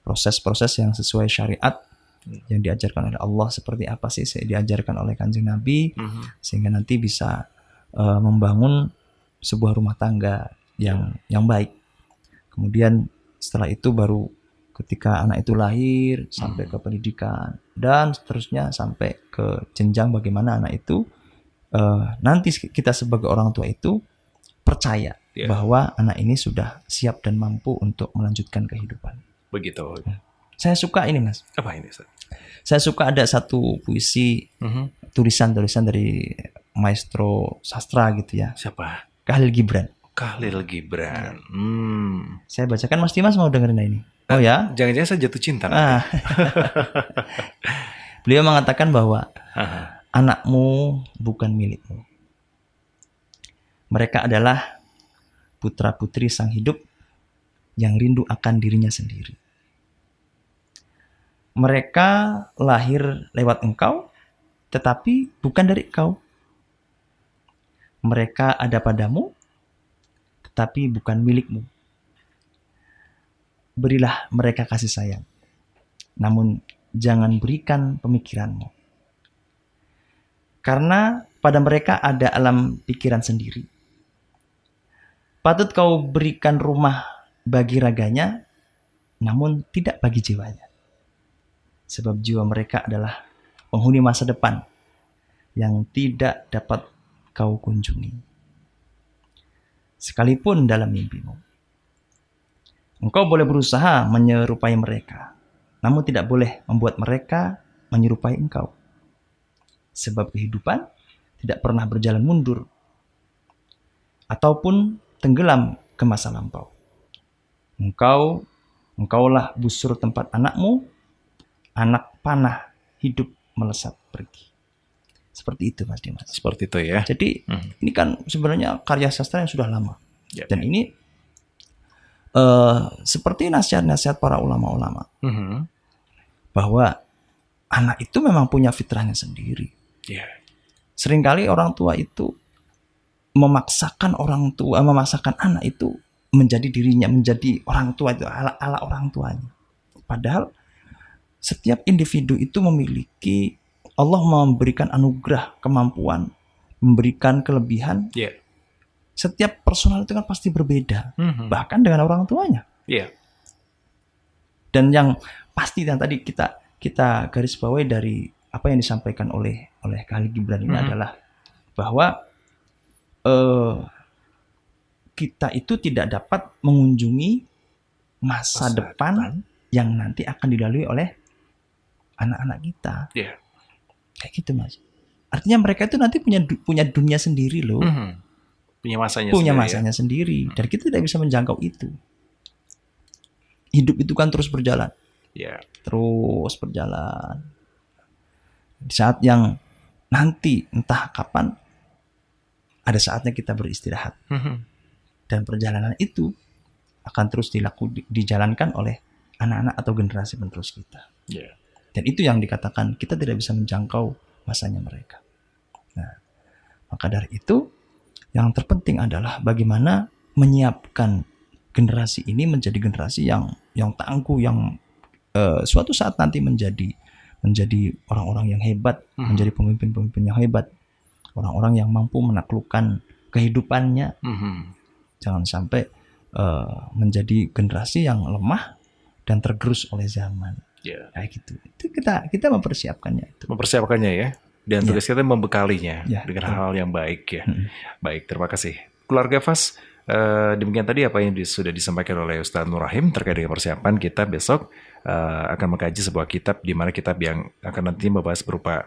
proses-proses yang sesuai syariat yang diajarkan oleh Allah seperti apa sih, diajarkan oleh Kanjeng Nabi, sehingga nanti bisa membangun sebuah rumah tangga yang baik. Kemudian setelah itu baru ketika anak itu lahir sampai ke pendidikan dan seterusnya sampai ke jenjang bagaimana anak itu nanti kita sebagai orang tua itu percaya bahwa anak ini sudah siap dan mampu untuk melanjutkan kehidupan. Begitu. Saya suka ini Mas. Apa ini? Saya suka ada satu puisi, tulisan dari maestro sastra gitu ya. Siapa? Khalil Gibran. Khalil Gibran. Saya bacakan, Mas Dimas mau dengerin ini. Oh ya? Jangan-jangan saya jatuh cinta nanti. Ah. Beliau mengatakan bahwa anakmu bukan milikmu. Mereka adalah putra-putri sang hidup yang rindu akan dirinya sendiri. Mereka lahir lewat engkau, tetapi bukan dari engkau. Mereka ada padamu, tetapi bukan milikmu. Berilah mereka kasih sayang, namun jangan berikan pemikiranmu. Karena pada mereka ada alam pikiran sendiri. Patut kau berikan rumah bagi raganya, namun tidak bagi jiwanya. Sebab jiwa mereka adalah penghuni masa depan yang tidak dapat kau kunjungi. Sekalipun dalam mimpimu. Engkau boleh berusaha menyerupai mereka, namun tidak boleh membuat mereka menyerupai engkau. Sebab kehidupan tidak pernah berjalan mundur ataupun tenggelam ke masa lampau. Engkaulah busur tempat anakmu, anak panah hidup melesat pergi. Seperti itu, Mas Dimas. Seperti itu ya. Jadi ini kan sebenarnya karya sastra yang sudah lama. Ya. Dan ini seperti nasihat-nasihat para ulama-ulama. Bahwa anak itu memang punya fitrahnya sendiri. Ya. Seringkali orang tua itu memaksakan anak itu menjadi dirinya, menjadi orang tua itu ala orang tuanya. Padahal setiap individu itu memiliki, Allah memberikan anugerah, kemampuan, memberikan kelebihan. Yeah. Setiap personal itu kan pasti berbeda, bahkan dengan orang tuanya. Yeah. Dan yang pasti yang tadi kita garis bawahi dari apa yang disampaikan oleh Khalil Gibran ini adalah bahwa kita itu tidak dapat mengunjungi masa depan yang nanti akan dilalui oleh anak-anak kita. Yeah. Kayak gitu, Mas. Artinya mereka itu nanti punya dunia sendiri loh. Punya masanya sendiri. Dan kita tidak bisa menjangkau itu. Hidup itu kan terus berjalan. Yeah. Terus berjalan. Di saat yang nanti entah kapan ada saatnya kita beristirahat. Dan perjalanan itu akan terus dijalankan oleh anak-anak atau generasi penerus kita. Yeah. Dan itu yang dikatakan kita tidak bisa menjangkau masanya mereka. Nah, maka dari itu yang terpenting adalah bagaimana menyiapkan generasi ini menjadi generasi yang tangguh, yang suatu saat nanti menjadi orang-orang yang hebat, menjadi pemimpin-pemimpin yang hebat, orang-orang yang mampu menaklukkan kehidupannya. Jangan sampai menjadi generasi yang lemah dan tergerus oleh zaman. Yeah. Kayak gitu. Itu kita mempersiapkannya itu. Mempersiapkannya ya. Dan tugas kita membekalinya dengan hal yang baik ya. Baik, terima kasih. Keluarga Fas, demikian tadi apa yang sudah disampaikan oleh Ustaz Nur Rahim terkait dengan persiapan kita besok akan mengkaji sebuah kitab di mana kitab yang akan nanti membahas berupa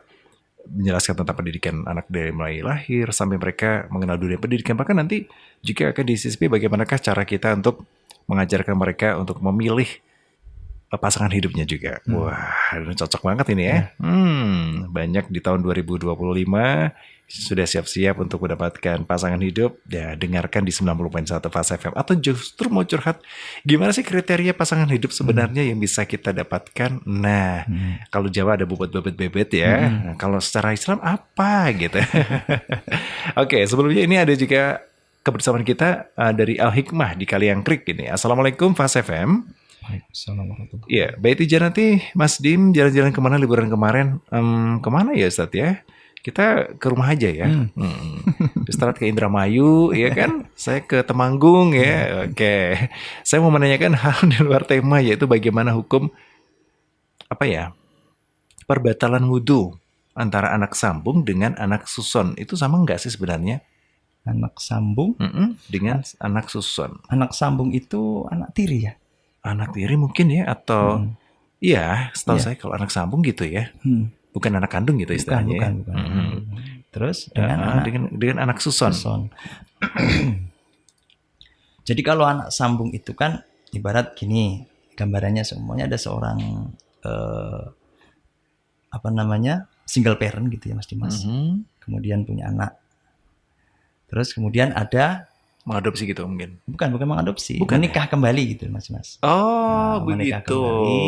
menjelaskan tentang pendidikan anak dari mulai lahir sampai mereka mengenal dunia pendidikan. Bahkan nanti jika akan disisipi bagaimanakah cara kita untuk mengajarkan mereka untuk memilih pasangan hidupnya juga. Wah, cocok banget ini ya. Banyak di tahun 2025 sudah siap-siap untuk mendapatkan pasangan hidup. Ya, dengarkan di 90.1 Fast FM. Atau justru mau curhat, gimana sih kriteria pasangan hidup sebenarnya yang bisa kita dapatkan? Nah, kalau Jawa ada bobot-bobot ya. Nah, kalau secara Islam apa gitu. Oke, sebelumnya ini ada juga kebersamaan kita dari Al-Hikmah di Kaliangkrik ini. Assalamualaikum Fast FM. Iya, Baiti Janati, Mas Dim, jalan-jalan kemana liburan kemarin? Kemana ya Ustadz ya? Kita ke rumah aja ya. Istirahat ke Indramayu, ya kan? Saya ke Temanggung ya. Oke. Saya mau menanyakan hal di luar tema, yaitu bagaimana hukum perbatalan wudhu antara anak sambung dengan anak susun. Itu sama nggak sih sebenarnya? Anak sambung dengan anak susun. Anak sambung itu anak tiri ya? Anak tiri mungkin ya, atau iya, setahu saya kalau anak sambung gitu ya, bukan anak kandung gitu istilahnya. Bukan. Terus dengan anak susun. Jadi kalau anak sambung itu kan ibarat gini, gambarannya semuanya ada seorang single parent gitu ya Mas Dimas. Kemudian punya anak. Terus kemudian ada Mengadopsi gitu mungkin. bukan mengadopsi, Bukan menikah kembali gitu Mas Dimas. Oh, Menikah begitu. kembali.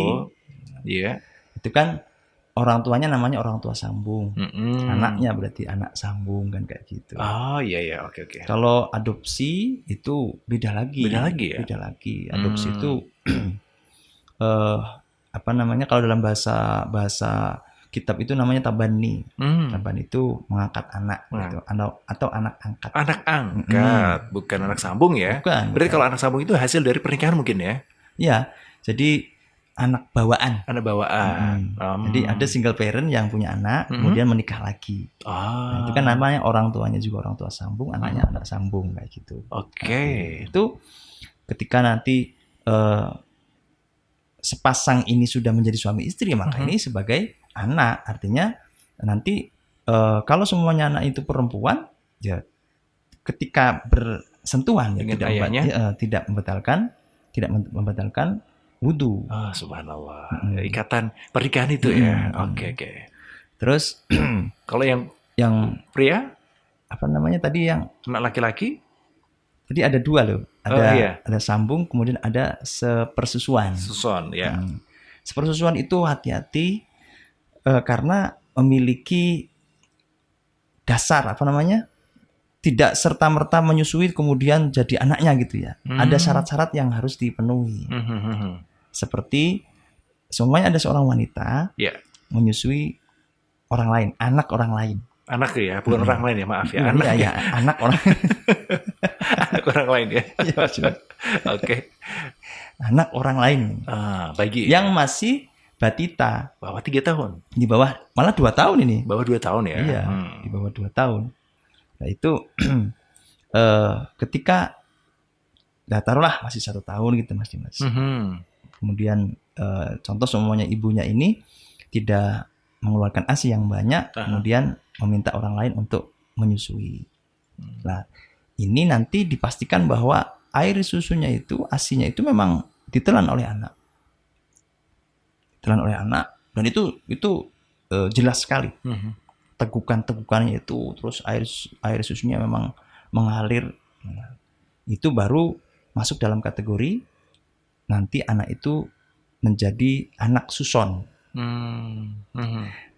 Iya. Itu kan orang tuanya namanya orang tua sambung. Mm-mm. Anaknya berarti anak sambung kan kayak gitu. Oh, iya, oke. Kalau adopsi itu beda lagi. Beda lagi ya? Beda lagi. Adopsi itu kalau dalam bahasa kitab itu namanya tabani. Tabani itu mengangkat anak gitu. Atau anak angkat. Anak angkat, bukan anak sambung ya? Bukan. Berarti kalau anak sambung itu hasil dari pernikahan mungkin ya? Iya. Jadi anak bawaan. Anak bawaan. Jadi ada single parent yang punya anak, kemudian menikah lagi. Nah, itu kan namanya orang tuanya juga orang tua sambung, anaknya anak sambung kayak gitu. Oke. Itu ketika nanti sepasang ini sudah menjadi suami istri, maka ini sebagai anak. Artinya nanti kalau semuanya anak itu perempuan, ya ketika bersentuhan ya tidak membatalkan wudhu. Oh, subhanallah. Ikatan pernikahan itu ya. Oke. Terus kalau yang pria, tadi yang anak laki-laki? Tadi ada dua loh. Ada sambung, kemudian ada sepersusuan. Susun, ya. Sepersusuan itu hati-hati karena memiliki dasar tidak serta-merta menyusui kemudian jadi anaknya gitu ya. Ada syarat-syarat yang harus dipenuhi. Seperti semuanya ada seorang wanita menyusui orang lain, anak orang lain. Anak ya, bukan orang lain ya, maaf ya. Anak ya, anak orang anak orang lain ya. Oke. Anak orang lain. Bagi yang masih batita. Bawah 3 tahun. Di bawah, malah 2 tahun ini. Bawah 2 tahun ya. Iya, di bawah 2 tahun. Nah itu ketika taruhlah masih 1 tahun gitu Mas Dimas. Kemudian contoh semuanya ibunya ini tidak mengeluarkan ASI yang banyak, kemudian meminta orang lain untuk menyusui. Nah, ini nanti dipastikan bahwa air susunya itu, ASI-nya itu memang ditelan oleh anak. Dan itu jelas sekali. Tegukan-tegukannya itu, terus air susunya memang mengalir. Itu baru masuk dalam kategori nanti anak itu menjadi anak suson.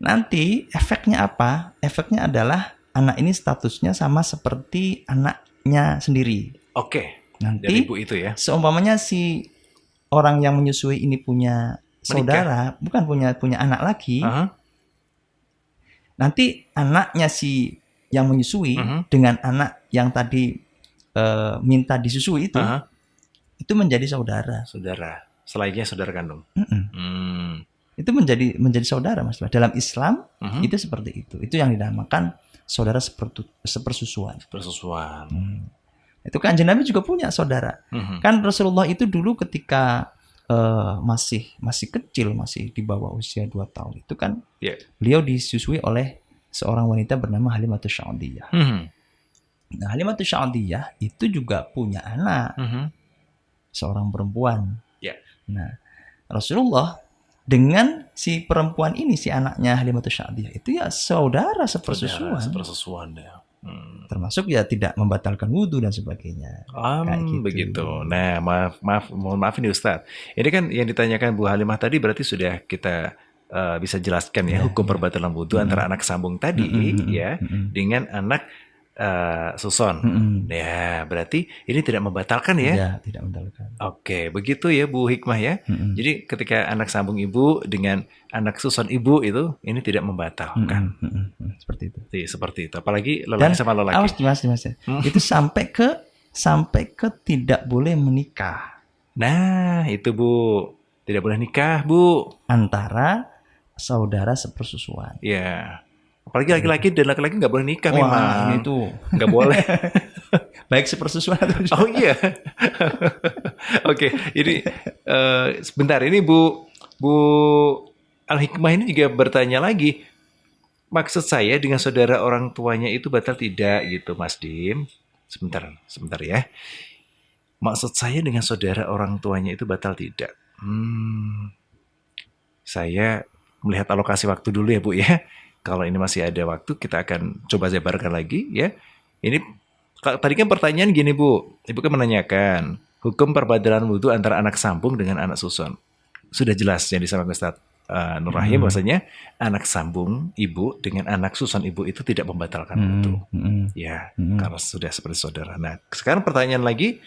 Nanti efeknya apa? Efeknya adalah anak ini statusnya sama seperti anaknya sendiri. Oke. Nanti dari ibu itu ya. Seumpamanya si orang yang menyusui ini punya saudara, bukan punya anak lagi. Nanti anaknya si yang menyusui dengan anak yang tadi minta disusui itu menjadi saudara. Selainnya saudara kandung. Itu menjadi saudara Mas. Dalam Islam itu seperti itu. Itu yang dinamakan saudara sepersusuan. Itu kan Nabi juga punya saudara. Kan Rasulullah itu dulu ketika masih kecil, masih di bawah usia 2 tahun itu kan beliau disusui oleh seorang wanita bernama Halimatus Sa'diyah. Nah, Halimatus Sa'diyah itu juga punya anak, seorang perempuan. Nah, Rasulullah dengan si perempuan ini, si anaknya Halimatus Sa'diyah itu ya saudara sepersusuan. Ya. Termasuk ya tidak membatalkan wudhu dan sebagainya. Begitu. Nah, mohon maaf ini Ustadz. Ini kan yang ditanyakan Bu Halimah tadi berarti sudah kita bisa jelaskan ya hukum perbatalan wudhu antara anak sambung tadi dengan anak suson. Ya, berarti ini tidak membatalkan ya? Ya, tidak membatalkan. Oke, begitu ya Bu Hikmah ya. Jadi ketika anak sambung ibu dengan anak suson ibu itu ini tidak membatalkan. Seperti itu. Seperti itu. Apalagi lelaki sama lelaki. Awas Mas. Itu sampai ke tidak boleh menikah. Nah, itu Bu. Tidak boleh nikah, Bu. Antara saudara sepersusuan. Ya. Apalagi laki-laki dan laki-laki nggak boleh nikah memang. Ini tuh nggak boleh. Baik sepersusuan. Oh iya. Oke, ini sebentar ini Bu Al-Hikmah ini juga bertanya lagi. Maksud saya dengan saudara orang tuanya itu batal tidak gitu, Mas Dim. Sebentar ya. Maksud saya dengan saudara orang tuanya itu batal tidak? Saya melihat alokasi waktu dulu ya Bu ya. Kalau ini masih ada waktu, kita akan coba jabarkan lagi ya. Ini tadi kan pertanyaan gini Bu, Ibu kan menanyakan hukum perbadalan wudhu antara anak sambung dengan anak susun. Sudah jelas yang disampaikan Ustaz Nur Rahim bahwasanya anak sambung ibu dengan anak susun ibu itu tidak membatalkan wudhu. Ya, karena sudah seperti saudara. Nah, sekarang pertanyaan lagi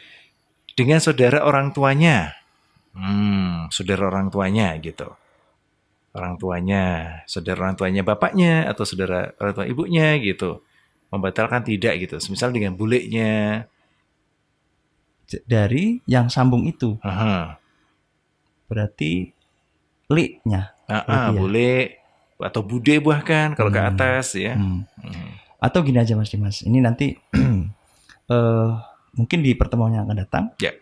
dengan saudara orang tuanya. Saudara orang tuanya gitu. Orang tuanya, saudara orang tuanya bapaknya atau saudara orang tua ibunya gitu. Membatalkan tidak gitu. Misal dengan bulenya. Dari yang sambung itu. Aha. Berarti li-nya. Bule atau bude bahkan kalau ke atas ya. Atau gini aja Mas Dimas. Ini nanti mungkin di pertemuan yang akan datang. Ya.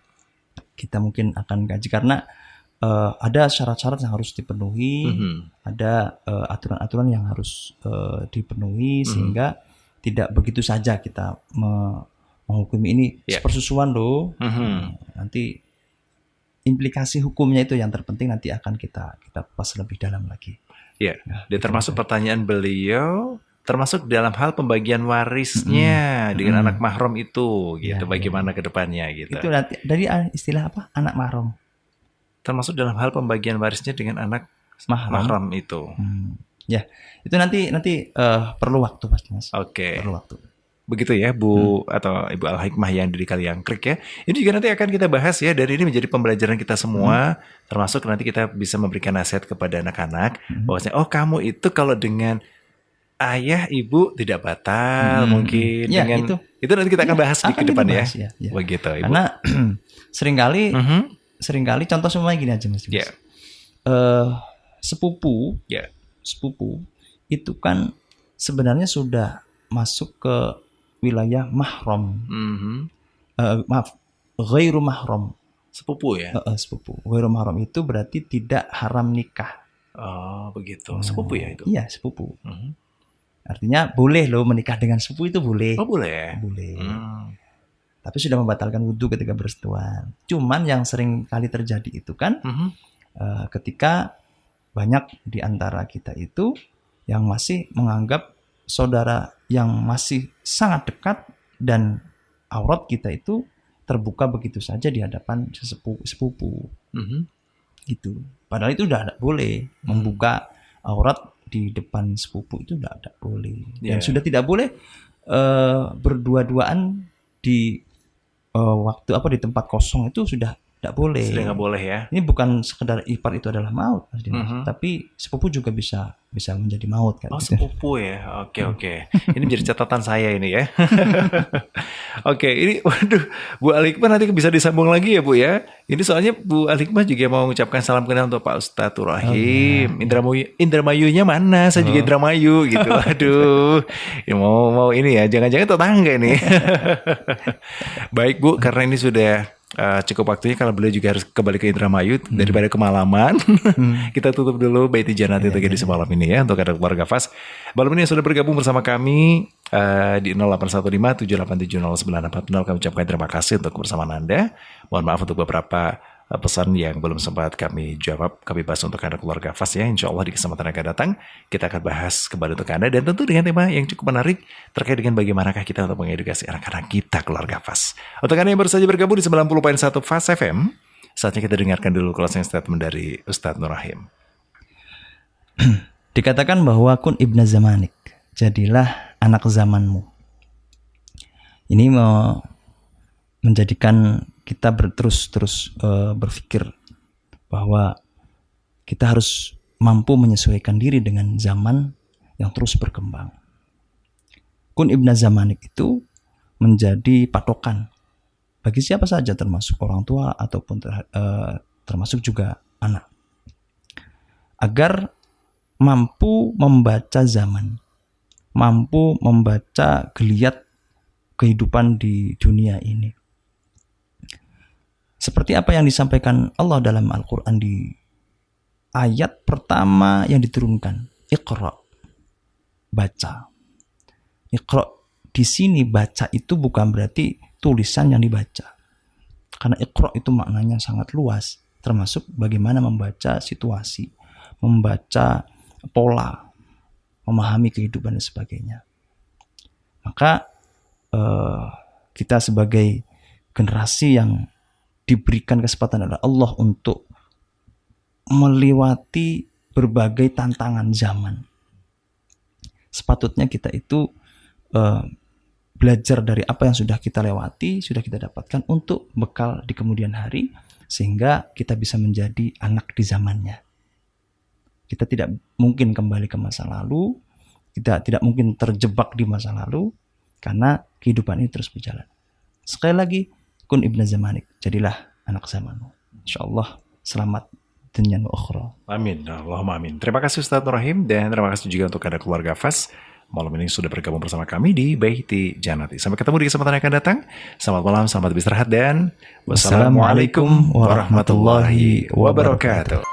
Kita mungkin akan kaji karena ada syarat-syarat yang harus dipenuhi, ada aturan-aturan yang harus dipenuhi sehingga tidak begitu saja kita menghukumi ini persusuan loh. Nanti implikasi hukumnya itu yang terpenting nanti akan kita pas lebih dalam lagi. Ya, dan termasuk pertanyaan beliau termasuk dalam hal pembagian warisnya dengan anak mahram itu gitu. Bagaimana ke depannya gitu. Itu nanti dari istilah apa? Anak mahram. Termasuk dalam hal pembagian warisnya dengan anak mahram itu. Ya, itu nanti perlu waktu pasti Mas. Oke. Perlu waktu. Begitu ya Bu atau Ibu Al-Hikmah yang di Kaliangkrik ya. Ini juga nanti akan kita bahas ya, dan ini menjadi pembelajaran kita semua, termasuk nanti kita bisa memberikan nasihat kepada anak-anak bahwasanya oh kamu itu kalau dengan ayah ibu tidak batal mungkin ya, dengan itu nanti kita akan bahas di ke depan ya. Begitu Ibu. Karena seringkali contoh semuanya gini aja Mas. Yeah. Sepupu itu kan sebenarnya sudah masuk ke wilayah mahram. Ghairu mahram. Sepupu ya? Sepupu. Ghairu mahram itu berarti tidak haram nikah. Oh, begitu. Sepupu ya itu? Iya, sepupu. Artinya boleh loh menikah dengan sepupu itu boleh. Oh, boleh. Boleh. Tapi sudah membatalkan wudhu ketika bersentuhan. Cuman yang sering kali terjadi itu kan ketika banyak di antara kita itu yang masih menganggap saudara yang masih sangat dekat dan aurat kita itu terbuka begitu saja di hadapan sepupu. Gitu. Padahal itu udah boleh membuka aurat di depan sepupu itu udah boleh. Dan sudah tidak boleh berdua-duaan di waktu di tempat kosong itu sudah tidak boleh. Sudah nggak boleh ya. Ini bukan sekedar ipar itu adalah maut, tapi sepupu juga bisa menjadi maut kan. Oh, sepupu ya. Oke. Ini menjadi catatan saya ini ya. Oke, ini waduh, Bu Al-Hikmah nanti bisa disambung lagi ya Bu ya. Ini soalnya Bu Al-Hikmah juga mau mengucapkan salam kenal untuk Pak Ustadz Rahim. Indramayunya mana? Saya juga Indramayu gitu. Aduh. Ya, mau ini ya, jangan-jangan tetangga nih. Baik Bu, karena ini sudah cukup waktunya kalau beliau juga harus kembali ke Indramayu daripada kemalaman. Kita tutup dulu Baiti Jannat itu di semalam ini ya untuk ada keluarga Fas. Malam ini yang sudah bergabung bersama kami di 0815-7870940 kami ucapkan terima kasih untuk kebersamaan Anda. Mohon maaf untuk beberapa pesan yang belum sempat kami jawab, kami bahas untuk Anda keluarga Fas ya. Insya Allah di kesempatan yang akan datang kita akan bahas kembali untuk Anda, dan tentu dengan tema yang cukup menarik terkait dengan bagaimanakah kita untuk mengedukasi anak-anak kita keluarga Fas. Untuk Anda yang baru saja bergabung di 90.1 Fas FM, saatnya kita dengarkan dulu closing statement dari Ustadz Nur Rahim. Dikatakan bahwa kun ibna zamanik, jadilah anak zamanmu. Ini menjadikan kita terus berpikir bahwa kita harus mampu menyesuaikan diri dengan zaman yang terus berkembang. Kun ibna zamanik itu menjadi patokan bagi siapa saja, termasuk orang tua ataupun termasuk juga anak, agar mampu membaca zaman, mampu membaca geliat kehidupan di dunia ini. Seperti apa yang disampaikan Allah dalam Al-Quran di ayat pertama yang diturunkan, Iqra, baca. Iqra di sini baca itu bukan berarti tulisan yang dibaca. Karena Iqra itu maknanya sangat luas, termasuk bagaimana membaca situasi, membaca pola, memahami kehidupan dan sebagainya. Maka kita sebagai generasi yang diberikan kesempatan oleh Allah untuk melewati berbagai tantangan zaman, sepatutnya kita itu belajar dari apa yang sudah kita lewati, sudah kita dapatkan untuk bekal di kemudian hari, sehingga kita bisa menjadi anak di zamannya. Kita tidak mungkin kembali ke masa lalu, kita tidak mungkin terjebak di masa lalu, karena kehidupan ini terus berjalan. Sekali lagi, kun ibna zamanik, jadilah anak zamanmu. InsyaAllah selamat dunia wa ukhra. Amin, Allahumma amin. Terima kasih Ustaz Nur Rahim, dan terima kasih juga untuk Anda keluarga Fas. Malam ini sudah bergabung bersama kami di Baiti Jannati. Sampai ketemu di kesempatan yang akan datang. Selamat malam, selamat beristirahat, dan wassalamualaikum warahmatullahi wabarakatuh.